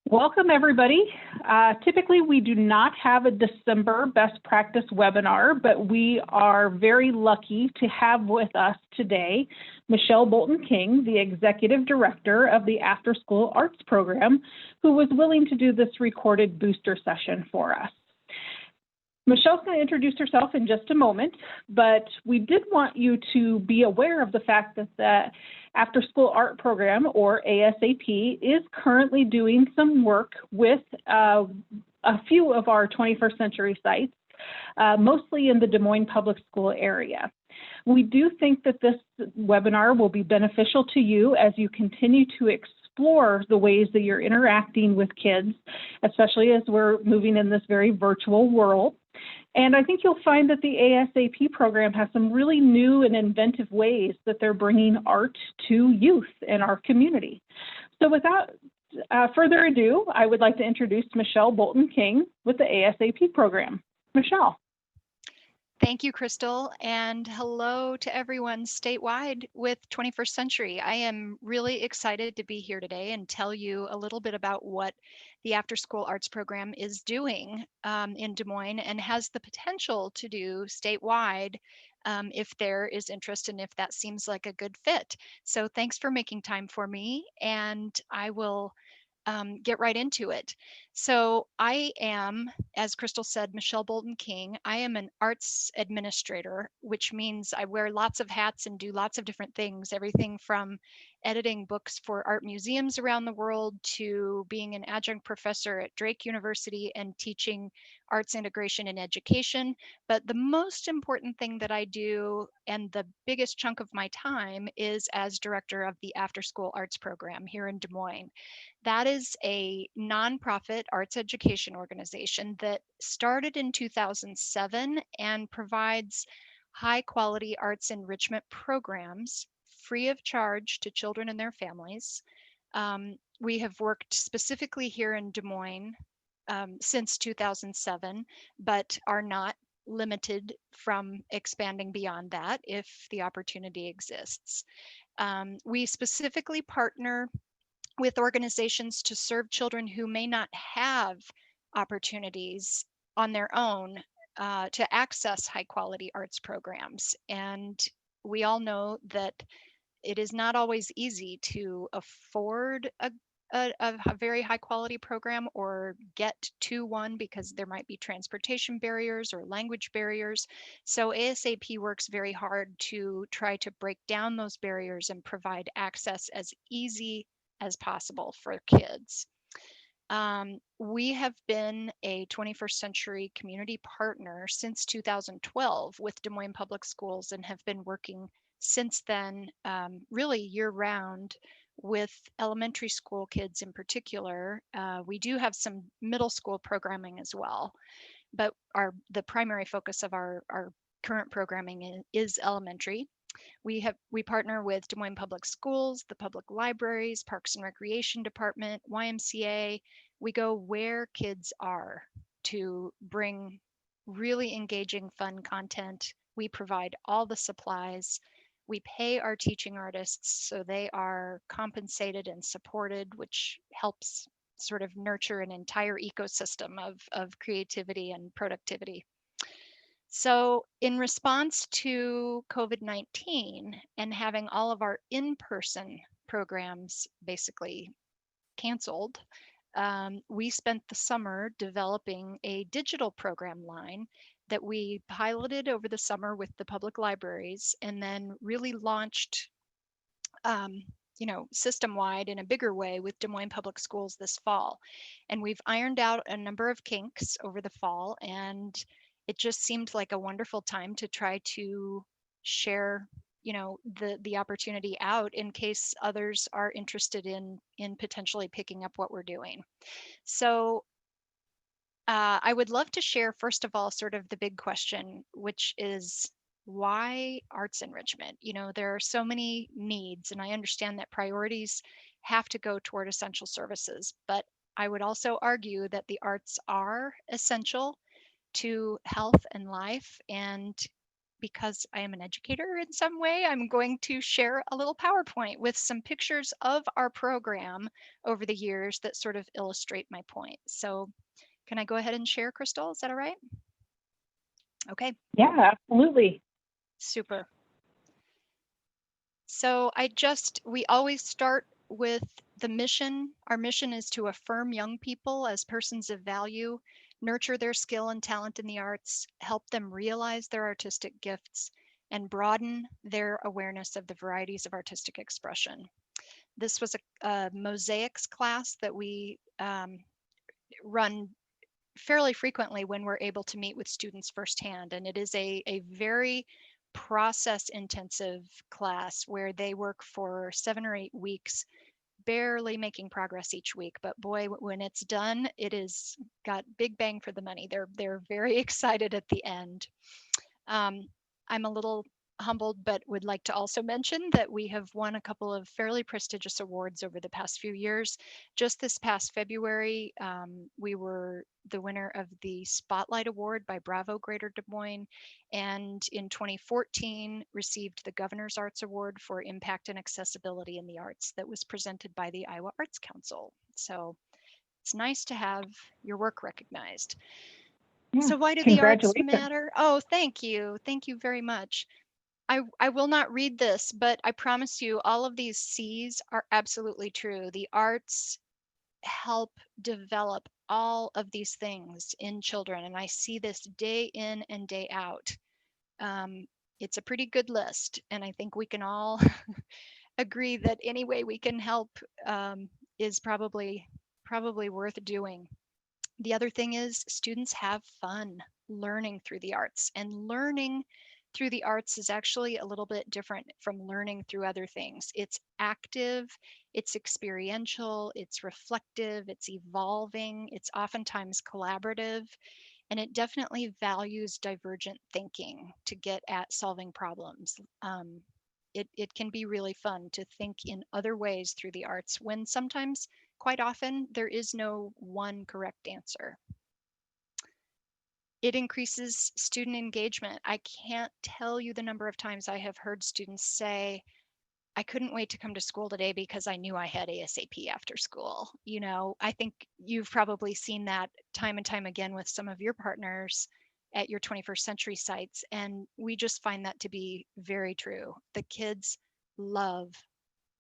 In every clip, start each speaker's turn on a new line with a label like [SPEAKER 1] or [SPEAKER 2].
[SPEAKER 1] Welcome, everybody. Typically, we do not have a December best practice webinar, but we are very lucky to have with us today Michelle Bolton King, the Executive Director of the After School Arts Program, who was willing to do this recorded booster session for us. Michelle's going to introduce herself in just a moment, but we did want you to be aware of the fact that the After School Art Program, or ASAP, is currently doing some work with a few of our 21st century sites, mostly in the Des Moines Public School area. We do think that this webinar will be beneficial to you as you continue to explore the ways that you're interacting with kids, especially as we're moving in this very virtual world. And I think you'll find that the ASAP program has some really new and inventive ways that they're bringing art to youth in our community. So without further ado, I would like to introduce Michelle Bolton King with the ASAP program. Michelle.
[SPEAKER 2] Thank you, Crystal, and hello to everyone statewide with 21st Century. I am really excited to be here today and tell you a little bit about what the After School Arts Program is doing in Des Moines and has the potential to do statewide if there is interest and if that seems like a good fit. So thanks for making time for me, and I will get right into it. So I am, as Crystal said, Michelle Bolton King. I am an arts administrator, which means I wear lots of hats and do lots of different things, everything from editing books for art museums around the world to being an adjunct professor at Drake University and teaching arts integration in education. But the most important thing that I do, and the biggest chunk of my time, is as director of the After School Arts Program here in Des Moines. That is a nonprofit arts education organization that started in 2007 and provides high quality arts enrichment programs free of charge to children and their families. We have worked specifically here in Des Moines since 2007, but are not limited from expanding beyond that if the opportunity exists. We specifically partner with organizations to serve children who may not have opportunities on their own to access high quality arts programs. And we all know that it is not always easy to afford a very high quality program or get to one because there might be transportation barriers or language barriers. So ASAP works very hard to try to break down those barriers and provide access as easy as possible for kids. We have been a 21st Century Community Partner since 2012 with Des Moines Public Schools and have been working since then, really year-round, with elementary school kids in particular. We do have some middle school programming as well, but the primary focus of our current programming is elementary. We partner with Des Moines Public Schools, the public libraries, Parks and Recreation Department, YMCA. We go where kids are to bring really engaging, fun content. We provide all the supplies. We pay our teaching artists so they are compensated and supported, which helps sort of nurture an entire ecosystem of creativity and productivity. So in response to COVID-19 and having all of our in-person programs basically canceled, we spent the summer developing a digital program line that we piloted over the summer with the public libraries and then really launched system-wide in a bigger way with Des Moines Public Schools this fall. And we've ironed out a number of kinks over the fall, and it just seemed like a wonderful time to try to share the opportunity out in case others are interested in potentially picking up what we're doing. So I would love to share, first of all, sort of the big question, which is why arts enrichment? There are so many needs, and I understand that priorities have to go toward essential services, but I would also argue that the arts are essential to health and life, and because I am an educator in some way, I'm going to share a little PowerPoint with some pictures of our program over the years that sort of illustrate my point. So can I go ahead and share, Crystal? Is that all right? Okay.
[SPEAKER 1] Yeah, absolutely.
[SPEAKER 2] Super. So we always start with the mission. Our mission is to affirm young people as persons of value, nurture their skill and talent in the arts, help them realize their artistic gifts, and broaden their awareness of the varieties of artistic expression. This was a mosaics class that we run fairly frequently when we're able to meet with students firsthand. And it is a very process intensive class where they work for 7 or 8 weeks, barely making progress each week. But boy, when it's done, it is got big bang for the money. They're very excited at the end. I'm a little humbled, but would like to also mention that we have won a couple of fairly prestigious awards over the past few years. Just this past February, we were the winner of the Spotlight Award by Bravo Greater Des Moines, and in 2014 received the Governor's Arts Award for Impact and Accessibility in the Arts that was presented by the Iowa Arts Council. So it's nice to have your work recognized.
[SPEAKER 1] Yeah,
[SPEAKER 2] So why do the arts
[SPEAKER 1] congratulations.
[SPEAKER 2] matter? Oh, thank you. Thank you very much. I will not read this, but I promise you all of these C's are absolutely true. The arts help develop all of these things in children, and I see this day in and day out. It's a pretty good list, and I think we can all agree that any way we can help is probably worth doing. The other thing is students have fun learning through the arts, and learning through the arts is actually a little bit different from learning through other things. It's active, it's experiential, it's reflective, it's evolving, it's oftentimes collaborative, and it definitely values divergent thinking to get at solving problems. It can be really fun to think in other ways through the arts when sometimes, quite often, there is no one correct answer. It increases student engagement. I can't tell you the number of times I have heard students say, I couldn't wait to come to school today because I knew I had ASAP after school. You know, I think you've probably seen that time and time again with some of your partners at your 21st century sites. And we just find that to be very true. The kids love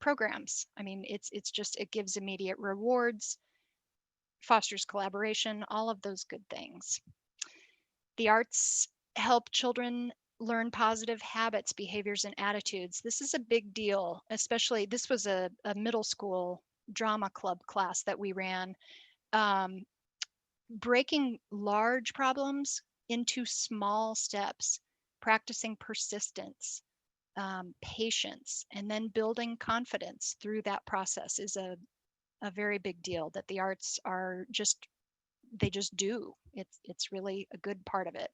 [SPEAKER 2] programs. I mean, it gives immediate rewards, fosters collaboration, all of those good things. The arts help children learn positive habits, behaviors, and attitudes. This is a big deal, especially this was a middle school drama club class that we ran. Um, Breaking large problems into small steps, practicing persistence, patience, and then building confidence through that process is a very big deal that the arts are they just do. It's really a good part of it.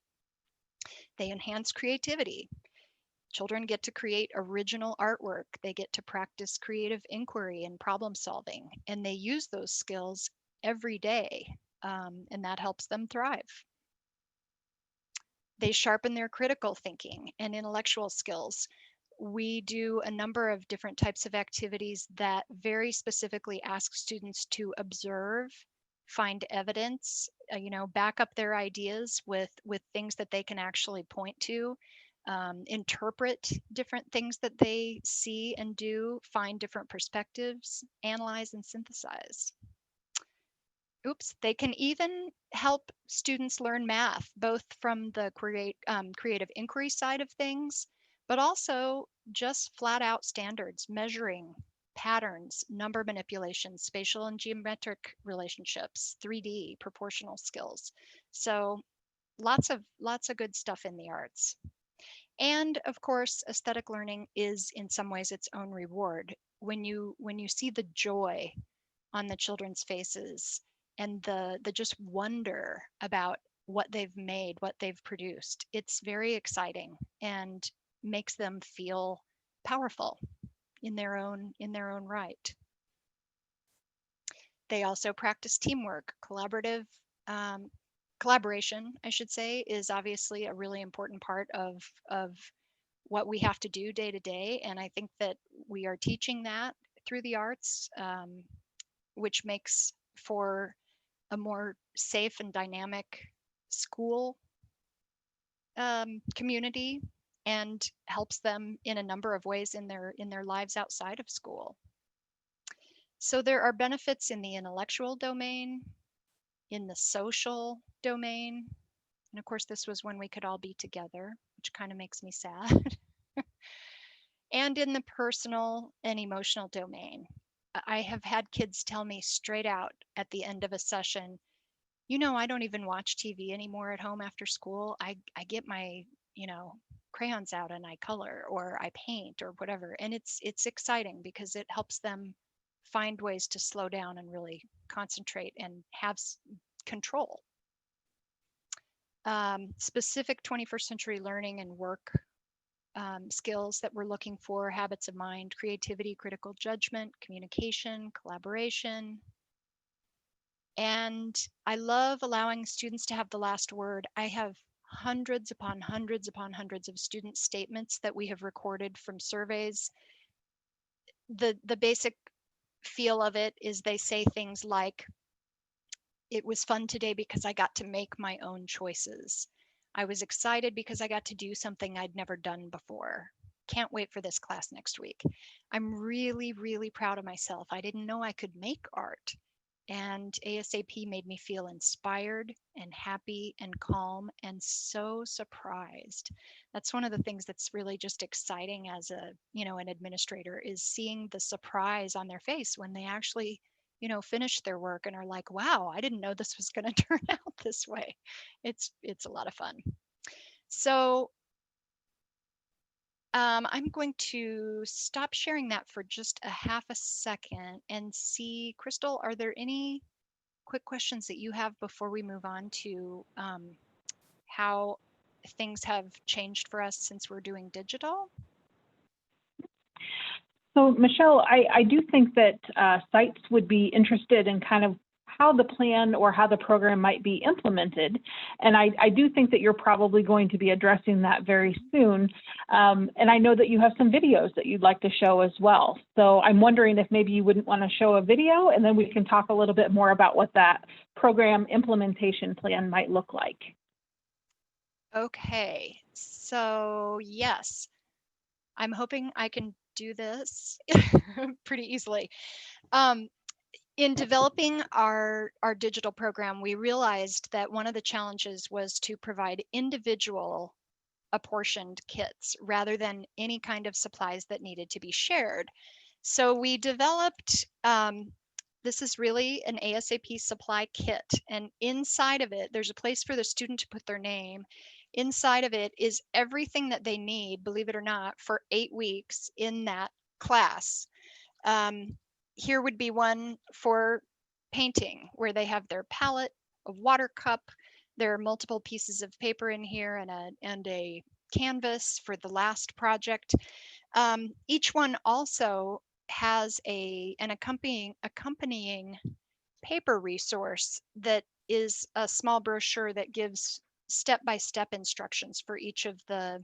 [SPEAKER 2] They enhance creativity. Children get to create original artwork. They get to practice creative inquiry and problem solving, and they use those skills every day, and that helps them thrive. They sharpen their critical thinking and intellectual skills. We do a number of different types of activities that very specifically ask students to observe, find evidence, back up their ideas with things that they can actually point to, interpret different things that they see and do, find different perspectives, analyze and synthesize. Oops, they can even help students learn math, both from the creative inquiry side of things, but also just flat out standards, measuring patterns, number manipulation, spatial and geometric relationships, 3D, proportional skills. So lots of good stuff in the arts. And of course, aesthetic learning is in some ways its own reward. When you see the joy on the children's faces and the just wonder about what they've made, what they've produced, it's very exciting and makes them feel powerful in their own right. They also practice teamwork, collaborative collaboration, I should say, is obviously a really important part of what we have to do day to day. And I think that we are teaching that through the arts, which makes for a more safe and dynamic school community, and helps them in a number of ways in their lives outside of school. So there are benefits in the intellectual domain, in the social domain, and of course this was when we could all be together, which kind of makes me sad, and in the personal and emotional domain. I have had kids tell me straight out at the end of a session, I don't even watch TV anymore at home after school. I get my, crayons out and I color or I paint or whatever. And it's exciting because it helps them find ways to slow down and really concentrate and have control. Specific 21st century learning and work skills that we're looking for: habits of mind, creativity, critical judgment, communication, collaboration. And I love allowing students to have the last word. I have hundreds upon hundreds upon hundreds of student statements that we have recorded from surveys. The basic feel of it is they say things like, "It was fun today because I got to make my own choices. I was excited because I got to do something I'd never done before. Can't wait for this class next week. I'm really, really proud of myself. I didn't know I could make art. And ASAP made me feel inspired and happy and calm and so surprised." That's one of the things that's really just exciting as an administrator, is seeing the surprise on their face when they actually, finish their work and are like, "Wow, I didn't know this was going to turn out this way." It's a lot of fun. So I'm going to stop sharing that for just a half a second and see, Crystal, are there any quick questions that you have before we move on to how things have changed for us since we're doing digital?
[SPEAKER 1] So Michelle, I do think that sites would be interested in kind of how the plan or how the program might be implemented. And I do think that you're probably going to be addressing that very soon. And I know that you have some videos that you'd like to show as well. So I'm wondering if maybe you wouldn't want to show a video, and then we can talk a little bit more about what that program implementation plan might look like.
[SPEAKER 2] Okay, so yes, I'm hoping I can do this pretty easily. In developing our digital program, we realized that one of the challenges was to provide individual apportioned kits rather than any kind of supplies that needed to be shared. So we developed, this is really an ASAP supply kit, and inside of it, there's a place for the student to put their name. Inside of it is everything that they need, believe it or not, for 8 weeks in that class. Here would be one for painting, where they have their palette, a water cup. There are multiple pieces of paper in here and a canvas for the last project. Each one also has an accompanying paper resource that is a small brochure that gives step-by-step instructions for each of the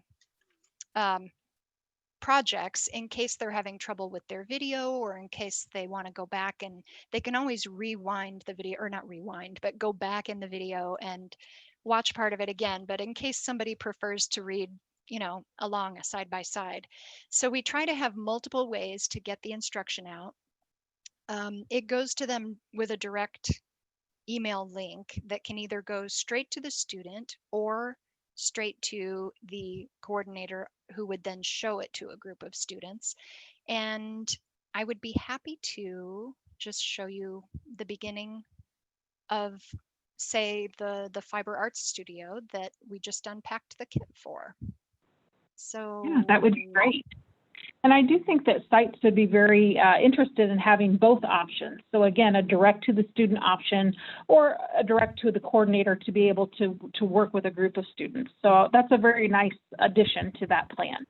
[SPEAKER 2] projects, in case they're having trouble with their video, or in case they want to go back, and they can always rewind the video, or not rewind, but go back in the video and watch part of it again. But in case somebody prefers to read, along a side by side. So we try to have multiple ways to get the instruction out. It goes to them with a direct email link that can either go straight to the student or straight to the coordinator, who would then show it to a group of students. And I would be happy to just show you the beginning of, say, the Fiber Arts Studio that we just unpacked the kit for. So
[SPEAKER 1] yeah, that would be great. And I do think that sites would be very interested in having both options. So again, a direct to the student option, or a direct to the coordinator to be able to work with a group of students. So that's a very nice addition to that plan.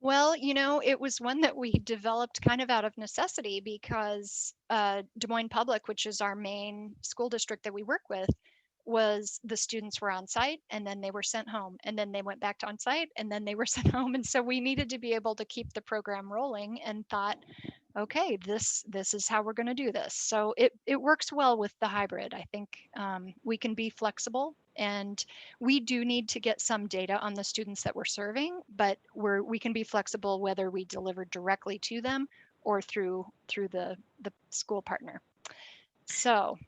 [SPEAKER 2] Well, it was one that we developed kind of out of necessity, because Des Moines Public, which is our main school district that we work with, was the students were on site and then they were sent home, and then they went back to on site and then they were sent home. And so we needed to be able to keep the program rolling, and thought, okay, this is how we're going to do this. So it works well with the hybrid. I think we can be flexible, and we do need to get some data on the students that we're serving, but we can be flexible whether we deliver directly to them or through the school partner. So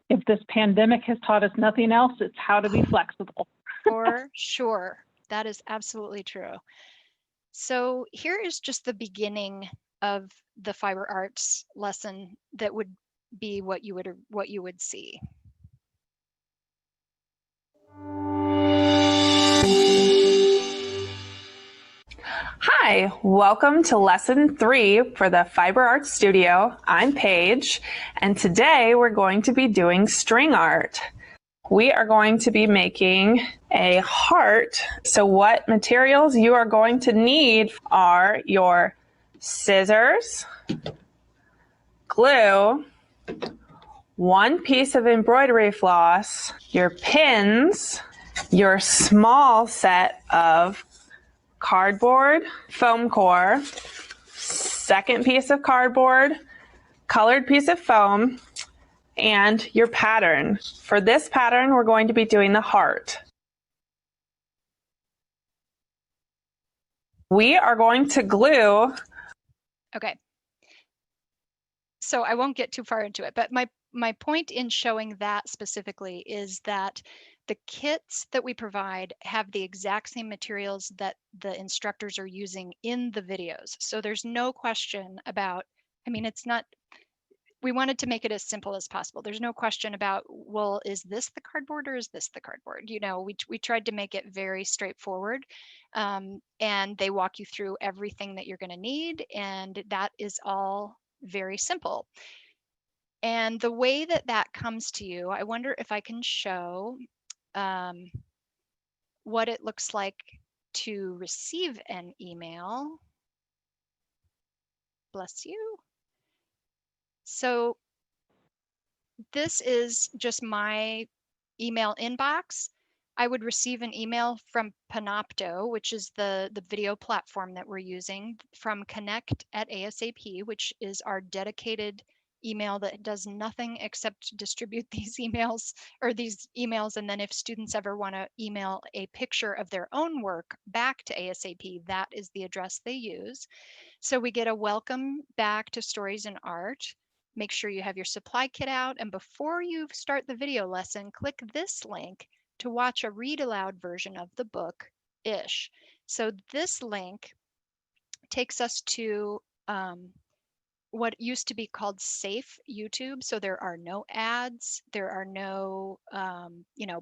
[SPEAKER 1] if this pandemic has taught us nothing else, it's how to be flexible.
[SPEAKER 2] for sure, that is absolutely true. So here is just the beginning of the fiber arts lesson that would be what you would see.
[SPEAKER 3] Hi, welcome to lesson 3 for the Fiber Arts Studio. I'm Paige, and today we're going to be doing string art. We are going to be making a heart. So what materials you are going to need are your scissors, glue, 1 piece of embroidery floss, your pins, your small set of cardboard, foam core, 2nd piece of cardboard, colored piece of foam, and your pattern. For this pattern, we're going to be doing the heart. We are going to glue.
[SPEAKER 2] Okay. So I won't get too far into it, but my point in showing that specifically is that the kits that we provide have the exact same materials that the instructors are using in the videos. So there's no question about, I mean, it's not, we wanted to make it as simple as possible. There's no question about, well, is this the cardboard or is this the cardboard? You know, we tried to make it very straightforward, and they walk you through everything that you're going to need, and that is all very simple. And the way that that comes to you, I wonder if I can show what it looks like to receive an email. Bless you. So this is just my email inbox. I would receive an email from Panopto, which is the video platform that we're using, from connect@ASAP, which is our dedicated email that does nothing except distribute these emails, and then if students ever want to email a picture of their own work back to ASAP, that is the address they use. So we get a welcome back to Stories in Art. Make sure you have your supply kit out, and before you start the video lesson, click this link to watch a read aloud version of the book, Ish. So this link takes us to what used to be called safe YouTube. So there are no ads, there are no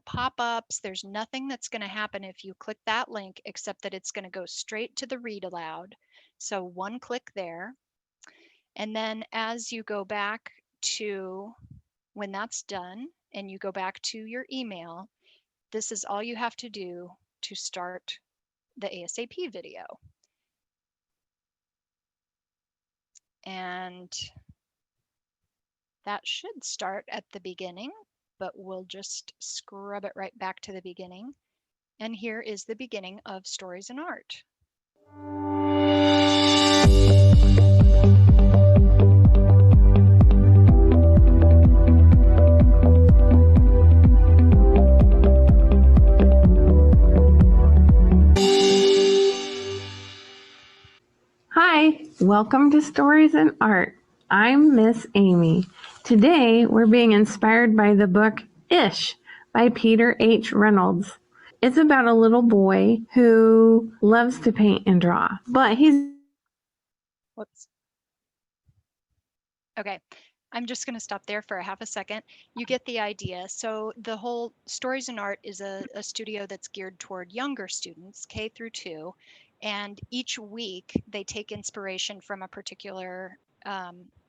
[SPEAKER 2] pop-ups, there's nothing that's going to happen if you click that link, except that it's going to go straight to the read aloud. So 1 click there. And then as you go back to, when that's done and you go back to your email, this is all you have to do to start the ASAP video. And that should start at the beginning, but we'll just scrub it right back to the beginning. And here is the beginning of Stories in Art.
[SPEAKER 4] Hi, welcome to Stories in Art. I'm Miss Amy. Today we're being inspired by the book Ish by Peter H. Reynolds. It's about a little boy who loves to paint and draw, but he's...
[SPEAKER 2] Whoops. Okay, I'm just going to stop there for a half a second. You get the idea. So the whole Stories in Art is a studio that's geared toward younger students, K through 2. And each week they take inspiration from a particular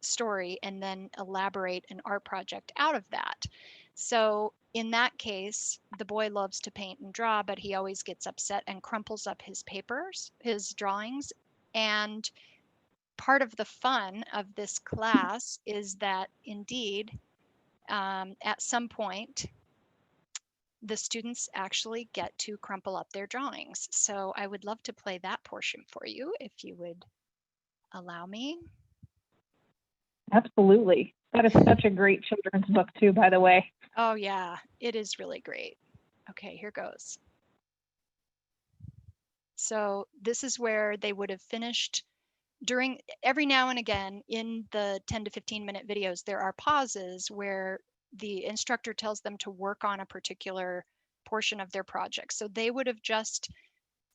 [SPEAKER 2] story and then elaborate an art project out of that. So in that case, the boy loves to paint and draw, but he always gets upset and crumples up his papers, his drawings. And part of the fun of this class is that indeed, at some point, the students actually get to crumple up their drawings. So I would love to play that portion for you if you would allow me.
[SPEAKER 1] Absolutely. That is such a great children's book too, by the way.
[SPEAKER 2] Oh yeah, it is really great. Okay, here goes. So this is where they would have finished during every now and again in the 10 to 15 minute videos, there are pauses where the instructor tells them to work on a particular portion of their project. So they would have just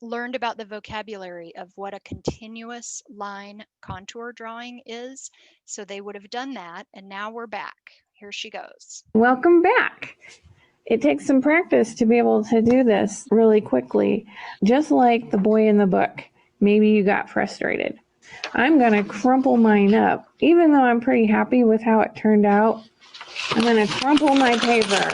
[SPEAKER 2] learned about the vocabulary of what a continuous line contour drawing is. So they would have done that. And now we're back. Here she goes.
[SPEAKER 4] Welcome back. It takes some practice to be able to do this really quickly, just like the boy in the book. Maybe you got frustrated. I'm going to crumple mine up. Even though I'm pretty happy with how it turned out, I'm going to crumple my paper.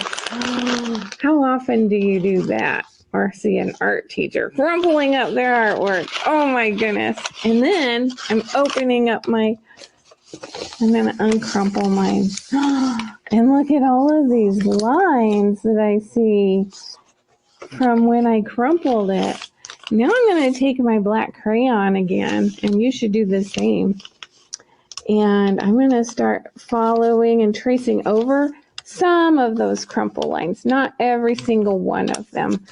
[SPEAKER 4] How often do you do that? Or see an art teacher crumpling up their artwork? Oh my goodness. And then I'm opening up I'm going to uncrumple mine. And look at all of these lines that I see from when I crumpled it. Now I'm going to take my black crayon again, and you should do the same. And I'm going to start following and tracing over some of those crumple lines, not every single one of them.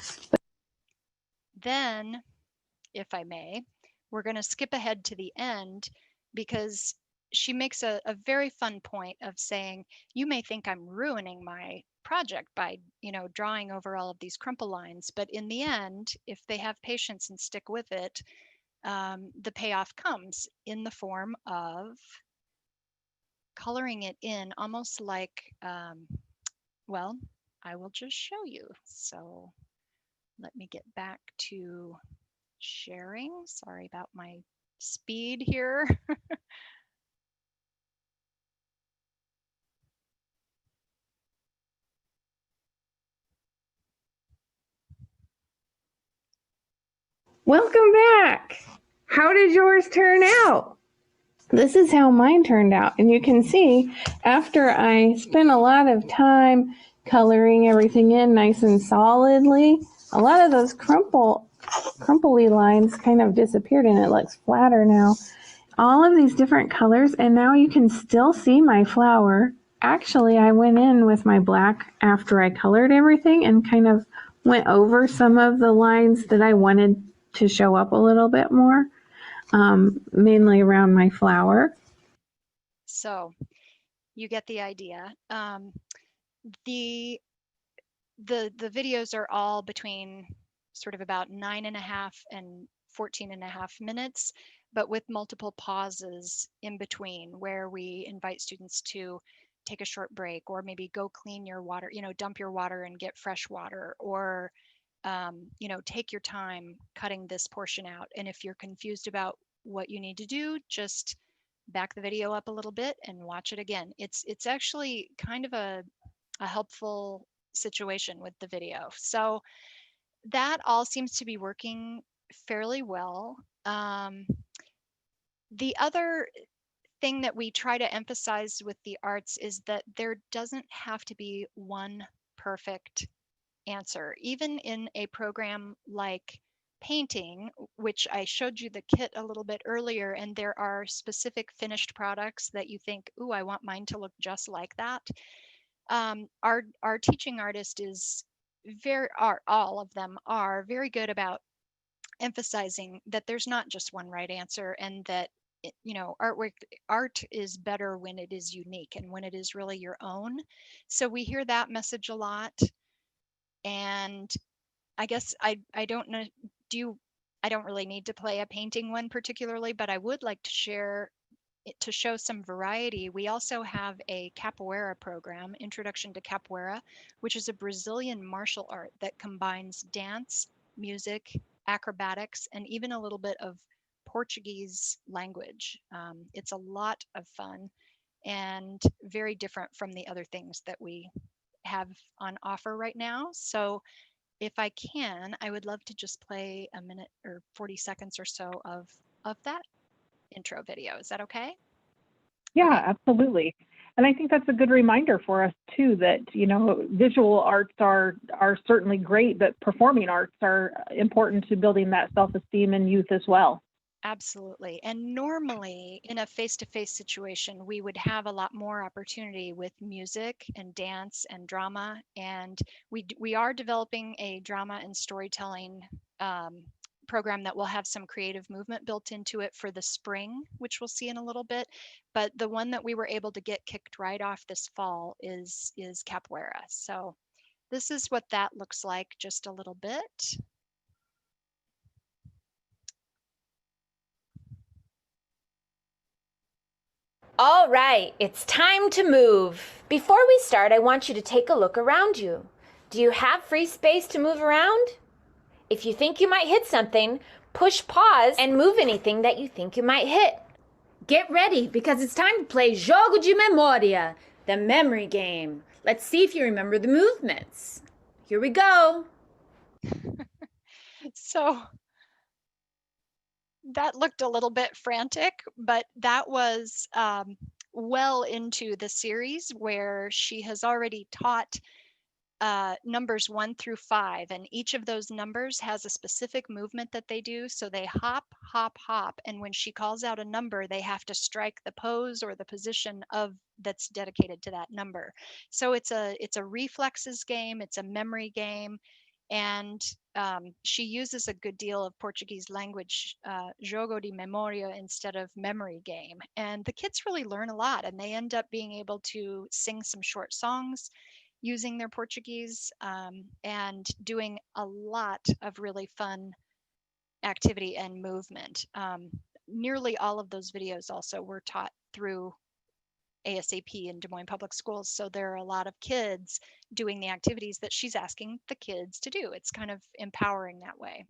[SPEAKER 2] Then, if I may, we're going to skip ahead to the end because she makes a very fun point of saying, you may think I'm ruining my project by, drawing over all of these crumple lines, but in the end, if they have patience and stick with it, the payoff comes in the form of coloring it in almost like, well, I will just show you. So let me get back to sharing. Sorry about my speed here.
[SPEAKER 4] Welcome back. How did yours turn out? This is how mine turned out. And you can see after I spent a lot of time coloring everything in nice and solidly, a lot of those crumply lines kind of disappeared and it looks flatter now. All of these different colors, and now you can still see my flower. Actually, I went in with my black after I colored everything and kind of went over some of the lines that I wanted to show up a little bit more, mainly around my flower.
[SPEAKER 2] So you get the idea. The videos are all between sort of about 9.5 and 14.5 minutes, but with multiple pauses in between where we invite students to take a short break or maybe go clean your water, dump your water and get fresh water, or take your time cutting this portion out. And if you're confused about what you need to do, just back the video up a little bit and watch it again. It's actually kind of a helpful situation with the video. So that all seems to be working fairly well. The other thing that we try to emphasize with the arts is that there doesn't have to be one perfect answer. Even in a program like painting, which I showed you the kit a little bit earlier, and there are specific finished products that you think, ooh, I want mine to look just like that. Our teaching artist is all of them are very good about emphasizing that there's not just one right answer, and that art is better when it is unique and when it is really your own. So we hear that message a lot. And I guess I don't know, I don't really need to play a painting one particularly, but I would like to share to show some variety. We also have a capoeira program, Introduction to Capoeira, which is a Brazilian martial art that combines dance, music, acrobatics, and even a little bit of Portuguese language. It's a lot of fun and very different from the other things that we have on offer right now. So if I can, I would love to just play a minute or 40 seconds or so of that intro video. Is that okay?
[SPEAKER 1] Yeah, absolutely. And I think that's a good reminder for us too, that, you know, visual arts are certainly great, but performing arts are important to building that self-esteem in youth as well.
[SPEAKER 2] Absolutely. And normally in a face-to-face situation, we would have a lot more opportunity with music and dance and drama. And we are developing a drama and storytelling program that will have some creative movement built into it for the spring, which we'll see in a little bit. But the one that we were able to get kicked right off this fall is capoeira. So this is what that looks like, just a little bit.
[SPEAKER 5] All right, it's time to move. Before we start, I want you to take a look around you. Do you have free space to move around? If you think you might hit something, push pause and move anything that you think you might hit.
[SPEAKER 6] Get ready, because it's time to play Jogo de Memória, the memory game. Let's see if you remember the movements. Here we go.
[SPEAKER 2] So that looked a little bit frantic, but that was well into the series where she has already taught numbers 1 through 5, and each of those numbers has a specific movement that they do. So they hop, hop, hop, and when she calls out a number, they have to strike the pose or the position of that's dedicated to that number. So it's a reflexes game, it's a memory game, and she uses a good deal of Portuguese language, jogo de memória, instead of memory game. And the kids really learn a lot, and they end up being able to sing some short songs using their Portuguese, and doing a lot of really fun activity and movement. Nearly all of those videos also were taught through ASAP in Des Moines Public Schools. So there are a lot of kids doing the activities that she's asking the kids to do. It's kind of empowering that way.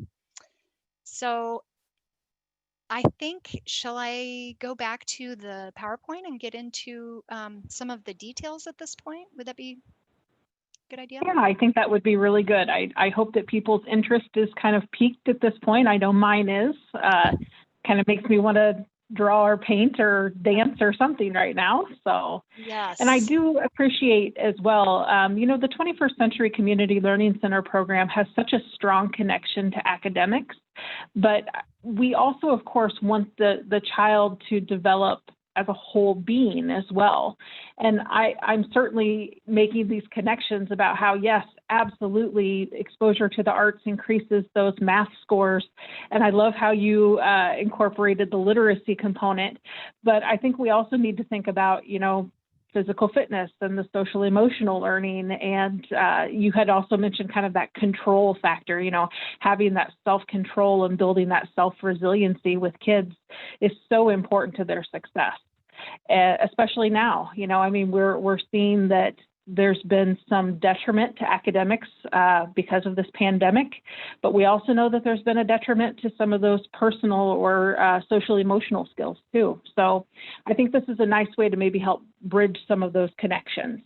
[SPEAKER 2] So I think, shall I go back to the PowerPoint and get into some of the details at this point? Would that be a good idea?
[SPEAKER 1] Yeah, I think that would be really good. I hope that people's interest is kind of peaked at this point. I know mine is. Kind of makes me want to draw or paint or dance or something right now. So,
[SPEAKER 2] yes.
[SPEAKER 1] And I do appreciate as well, you know, the 21st Century Community Learning Center program has such a strong connection to academics, but we also, of course, want the child to develop as a whole being as well. And I'm certainly making these connections about how, yes, absolutely, exposure to the arts increases those math scores. And I love how you incorporated the literacy component. But I think we also need to think about, you know, physical fitness and the social emotional learning. And you had also mentioned kind of that control factor, you know, having that self-control and building that self-resiliency with kids is so important to their success, especially now. You know, I mean, we're seeing that there's been some detriment to academics because of this pandemic, but we also know that there's been a detriment to some of those personal or social emotional skills too. So I think this is a nice way to maybe help bridge some of those connections.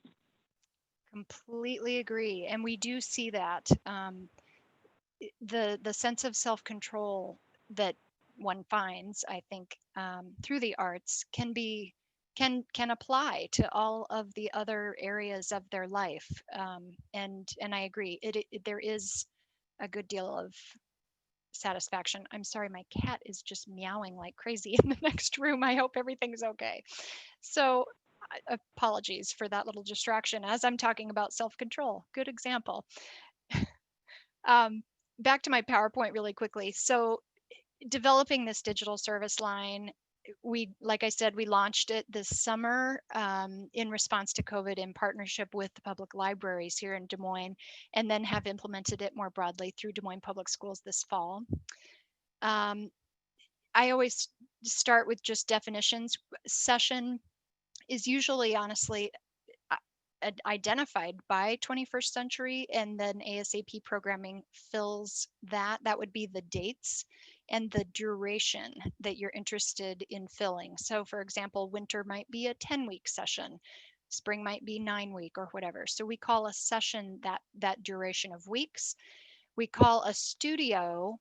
[SPEAKER 2] Completely agree. And we do see that the sense of self-control that one finds, I think, through the arts can apply to all of the other areas of their life. And I agree, there is a good deal of satisfaction. I'm sorry, my cat is just meowing like crazy in the next room. I hope everything's okay. So apologies for that little distraction as I'm talking about self-control. Good example. Back to my PowerPoint really quickly. So developing this digital service line, like I said, we launched it this summer in response to COVID in partnership with the public libraries here in Des Moines, and then have implemented it more broadly through Des Moines Public Schools this fall. I always start with just definitions. Session is usually, honestly, identified by 21st Century, and then ASAP programming fills that. That would be the dates and the duration that you're interested in filling. So for example, winter might be a 10-week session, spring might be 9-week or whatever. So we call a session that duration of weeks. We call a studio,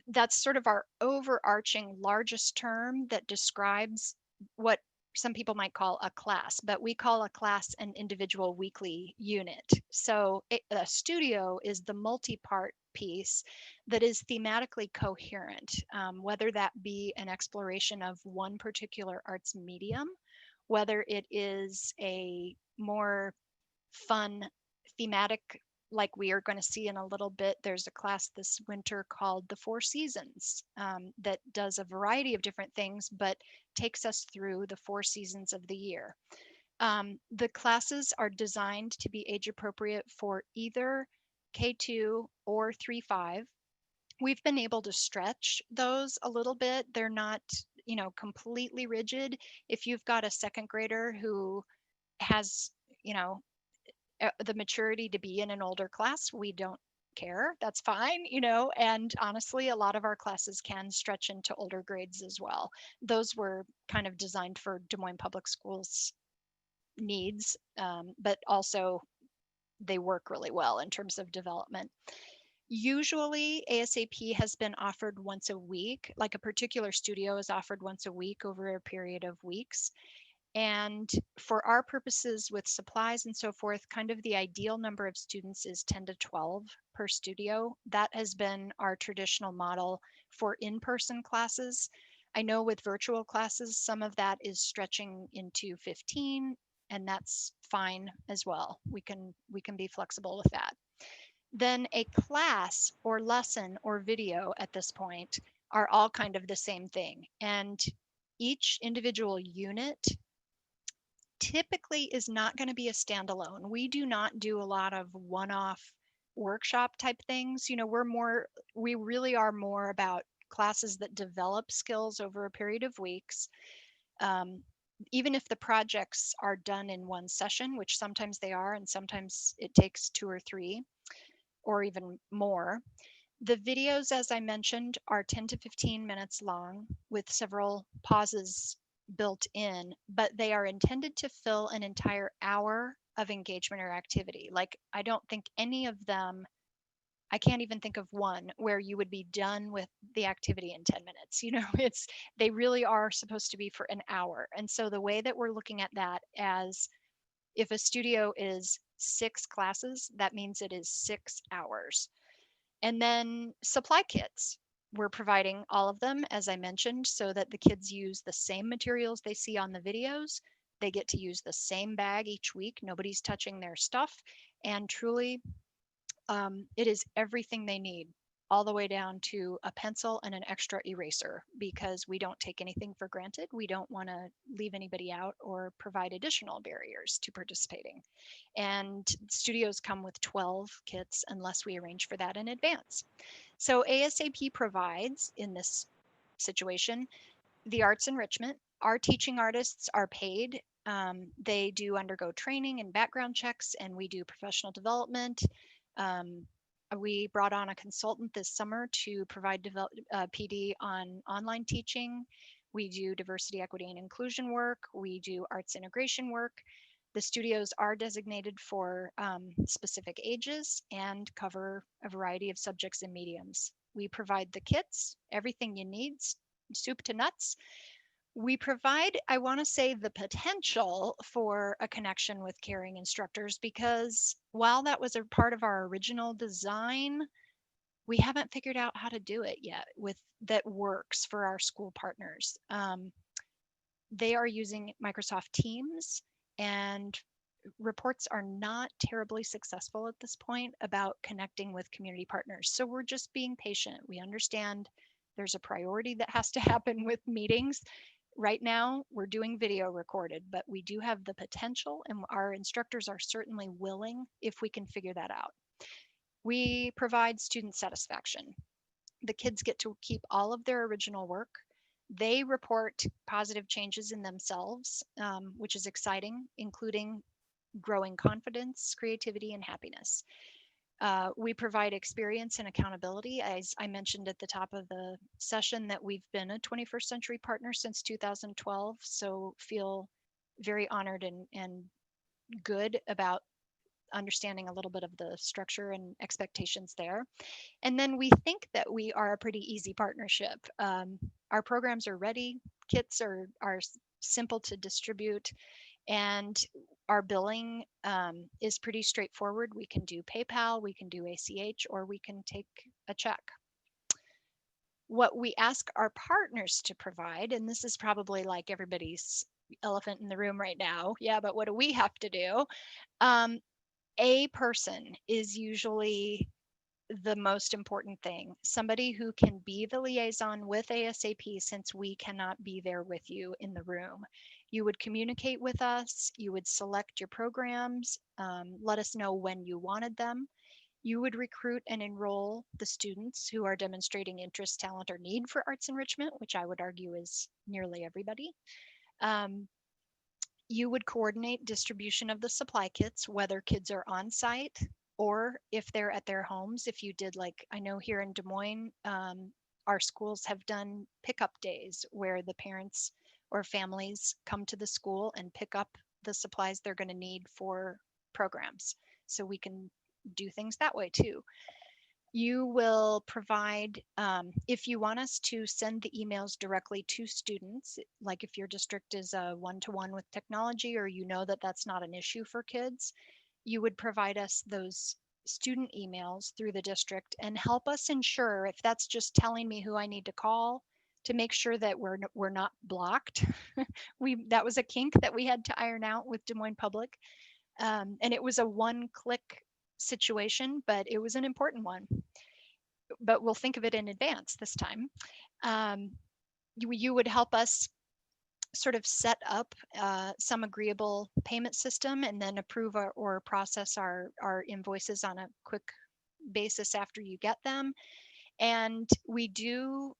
[SPEAKER 2] that's sort of our overarching largest term that describes what some people might call a class, but we call a class an individual weekly unit. So a studio is the multi-part piece that is thematically coherent, whether that be an exploration of one particular arts medium, whether it is a more fun thematic, like we are going to see in a little bit. There's a class this winter called The Four Seasons that does a variety of different things, but takes us through the 4 seasons of the year. The classes are designed to be age appropriate for either K2 or 3-5. We've been able to stretch those a little bit. They're not, completely rigid. If you've got a second grader who has, the maturity to be in an older class, we don't care. That's fine, and honestly, a lot of our classes can stretch into older grades as well. Those were kind of designed for Des Moines Public Schools needs, but also they work really well in terms of development. Usually ASAP has been offered once a week, like a particular studio is offered once a week over a period of weeks. And for our purposes with supplies and so forth, kind of the ideal number of students is 10 to 12 per studio. That has been our traditional model for in-person classes. I know with virtual classes, some of that is stretching into 15, and that's fine as well. We can be flexible with that. Then a class or lesson or video at this point are all kind of the same thing. And each individual unit typically is not going to be a standalone. We do not do a lot of one-off workshop type things. We really are more about classes that develop skills over a period of weeks. Even if the projects are done in one session, which sometimes they are, and sometimes it takes 2 or 3 or even more. The videos, as I mentioned, are 10 to 15 minutes long with several pauses built in, but they are intended to fill an entire hour of engagement or activity. Like, I don't think any of them, I can't even think of one where you would be done with the activity in 10 minutes. They really are supposed to be for an hour. And so the way that we're looking at that, as if a studio is 6 classes, that means it is 6 hours. And then supply kits. We're providing all of them, as I mentioned, so that the kids use the same materials they see on the videos. They get to use the same bag each week. Nobody's touching their stuff. And truly, it is everything they need, all the way down to a pencil and an extra eraser, because we don't take anything for granted. We don't want to leave anybody out or provide additional barriers to participating. And studios come with 12 kits unless we arrange for that in advance. So ASAP provides, in this situation, the arts enrichment. Our teaching artists are paid. They do undergo training and background checks, and we do professional development. We brought on a consultant this summer to provide PD on online teaching. We do diversity, equity, and inclusion work. We do arts integration work. The studios are designated for specific ages and cover a variety of subjects and mediums. We provide the kits, everything you need, soup to nuts. We provide, I want to say, the potential for a connection with caring instructors, because while that was a part of our original design, we haven't figured out how to do it yet that works for our school partners. They are using Microsoft Teams, and reports are not terribly successful at this point about connecting with community partners. So we're just being patient. We understand there's a priority that has to happen with meetings. Right now, we're doing video recorded, but we do have the potential, and our instructors are certainly willing if we can figure that out. We provide student satisfaction. The kids get to keep all of their original work. They report positive changes in themselves, which is exciting, including growing confidence, creativity, and happiness. We provide experience and accountability. As I mentioned at the top of the session, that we've been a 21st Century partner since 2012, so feel very honored and good about understanding a little bit of the structure and expectations there. And then we think that we are a pretty easy partnership. Our programs are ready. Kits are simple to distribute, and our billing is pretty straightforward. We can do PayPal, we can do ACH, or we can take a check. What we ask our partners to provide, and this is probably like everybody's elephant in the room right now, yeah, but what do we have to do? A person is usually the most important thing. Somebody who can be the liaison with ASAP, since we cannot be there with you in the room. You would communicate with us, you would select your programs, let us know when you wanted them. You would recruit and enroll the students who are demonstrating interest, talent, or need for arts enrichment, which I would argue is nearly everybody. You would coordinate distribution of the supply kits, whether kids are on site or if they're at their homes. If you did, like, I know here in Des Moines, our schools have done pickup days where the parents or families come to the school and pick up the supplies they're going to need for programs. So we can do things that way too. You will provide, if you want us to send the emails directly to students, like if your district is a one-to-one with technology, or you know that that's not an issue for kids, you would provide us those student emails through the district and help us ensure, if that's just telling me who I need to call, to make sure that we're not blocked. That was a kink that we had to iron out with Des Moines Public. And it was a one-click situation, but it was an important one. But we'll think of it in advance this time. You would help us sort of set up some agreeable payment system and then approve or process our invoices on a quick basis after you get them. And we do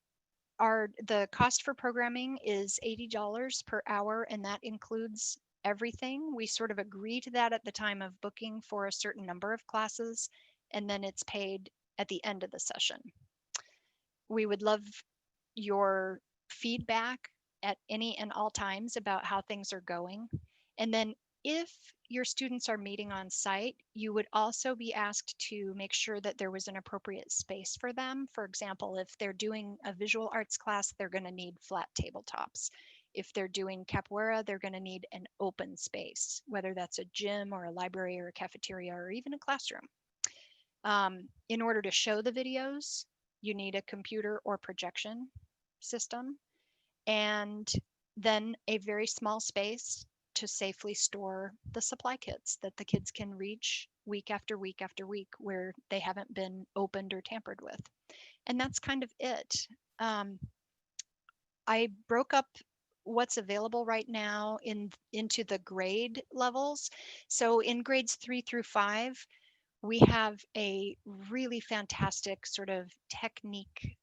[SPEAKER 2] the cost for programming is $80 per hour, and that includes everything. We sort of agree to that at the time of booking for a certain number of classes, and then it's paid at the end of the session. We would love your feedback at any and all times about how things are going. And then if your students are meeting on site, you would also be asked to make sure that there was an appropriate space for them. For example, if they're doing a visual arts class, they're going to need flat tabletops. If they're doing capoeira, they're going to need an open space, whether that's a gym or a library or a cafeteria or even a classroom. In order to show the videos, you need a computer or projection system, and then a very small space to safely store the supply kits that the kids can reach week after week after week where they haven't been opened or tampered with. And that's kind of it. I broke up what's available right now into the grade levels. So in grades 3 through 5, we have a really fantastic sort of technique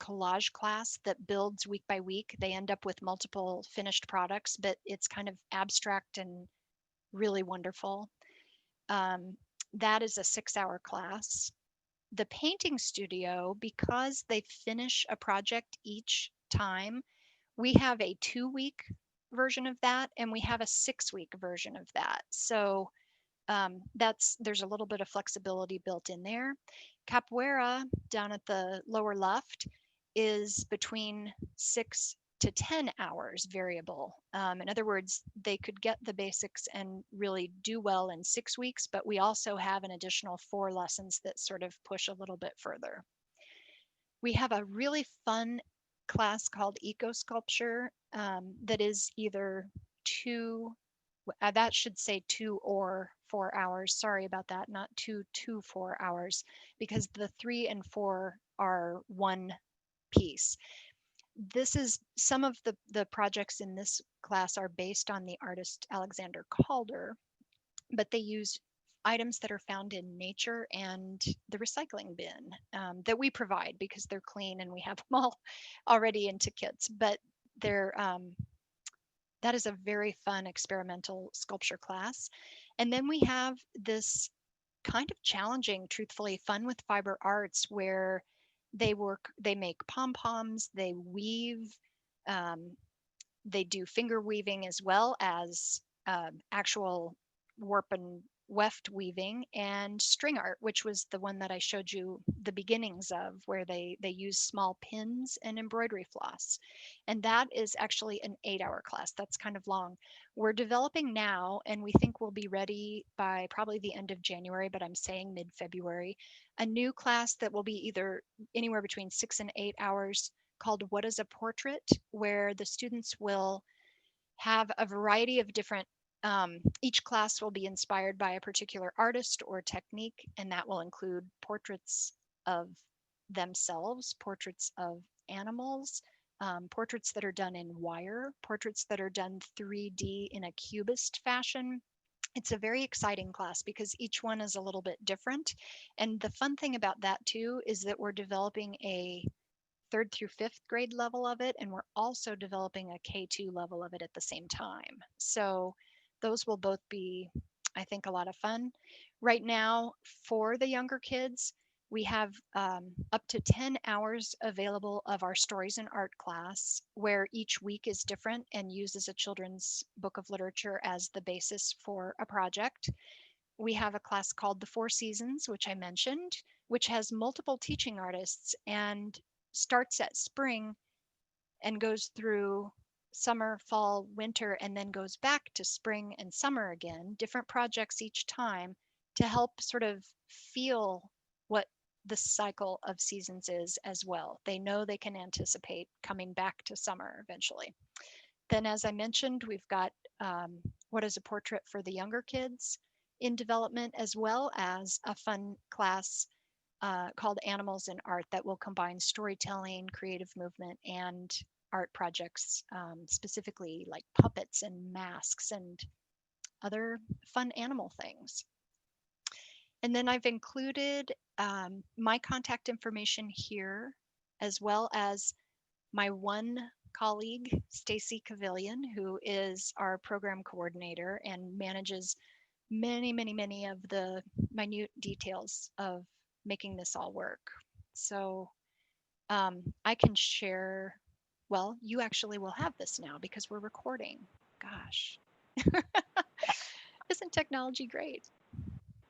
[SPEAKER 2] collage class that builds week by week. They end up with multiple finished products, but it's kind of abstract and really wonderful. That is a 6-hour class. The painting studio, because they finish a project each time, we have a 2-week version of that, and we have a 6-week version of that. So there's a little bit of flexibility built in there. Capoeira, down at the lower left, is between 6 to 10 hours variable. In other words, they could get the basics and really do well in 6 weeks, but we also have an additional 4 lessons that sort of push a little bit further. We have a really fun class called Eco Sculpture that is either 2 that should say 2 or 4 hours. Sorry about that, not 2 to 4 hours, because the 3 and 4 are one piece. This is some of the projects in this class are based on the artist Alexander Calder, but they use items that are found in nature and the recycling bin that we provide because they're clean and we have them all already into kits. But they're that is a very fun experimental sculpture class. And then we have this kind of challenging, truthfully, Fun with Fiber Arts, where they make pom-poms, they weave, they do finger weaving as well as actual warp and weft weaving, and string art, which was the one that I showed you the beginnings of, where they use small pins and embroidery floss. And that is actually an 8-hour class. That's kind of long. We're developing now, and we think we'll be ready by probably the end of January, but I'm saying mid-February, a new class that will be either anywhere between 6 and 8 hours called What is a Portrait, where the students will have a variety of different each class will be inspired by a particular artist or technique, and that will include portraits of themselves, portraits of animals, portraits that are done in wire, portraits that are done 3D in a cubist fashion. It's a very exciting class because each one is a little bit different. And the fun thing about that too is that we're developing a 3rd through 5th grade level of it, and we're also developing a K2 level of it at the same time. So those will both be, I think, a lot of fun. Right now, for the younger kids, we have up to 10 hours available of our Stories in Art class, where each week is different and uses a children's book of literature as the basis for a project. We have a class called The Four Seasons, which I mentioned, which has multiple teaching artists and starts at spring and goes through summer, fall, winter, and then goes back to spring and summer again, different projects each time to help sort of feel what the cycle of seasons is as well. They know they can anticipate coming back to summer eventually. Then, as I mentioned, we've got What is a Portrait for the younger kids in development, as well as a fun class called Animals in Art that will combine storytelling, creative movement, and art projects, specifically like puppets and masks and other fun animal things. And then I've included my contact information here, as well as my one colleague, Stacy Cavillion, who is our program coordinator and manages many, many, many of the minute details of making this all work. So I can share, well, you actually will have this now because we're recording. Gosh. Isn't technology great?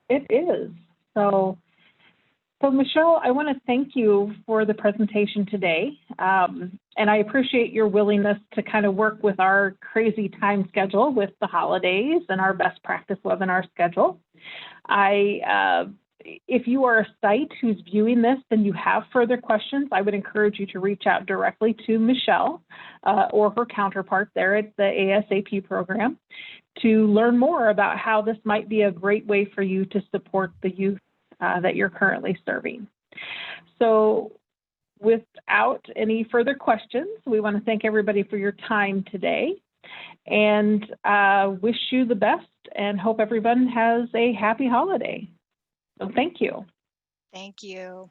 [SPEAKER 1] It is. So Michelle, I want to thank you for the presentation today. And I appreciate your willingness to kind of work with our crazy time schedule with the holidays and our best practice webinar schedule. If you are a site who's viewing this and you have further questions, I would encourage you to reach out directly to Michelle or her counterpart there at the ASAP program to learn more about how this might be a great way for you to support the youth that you're currently serving. So without any further questions, we want to thank everybody for your time today and wish you the best and hope everyone has a happy holiday. So thank you.
[SPEAKER 2] Thank you.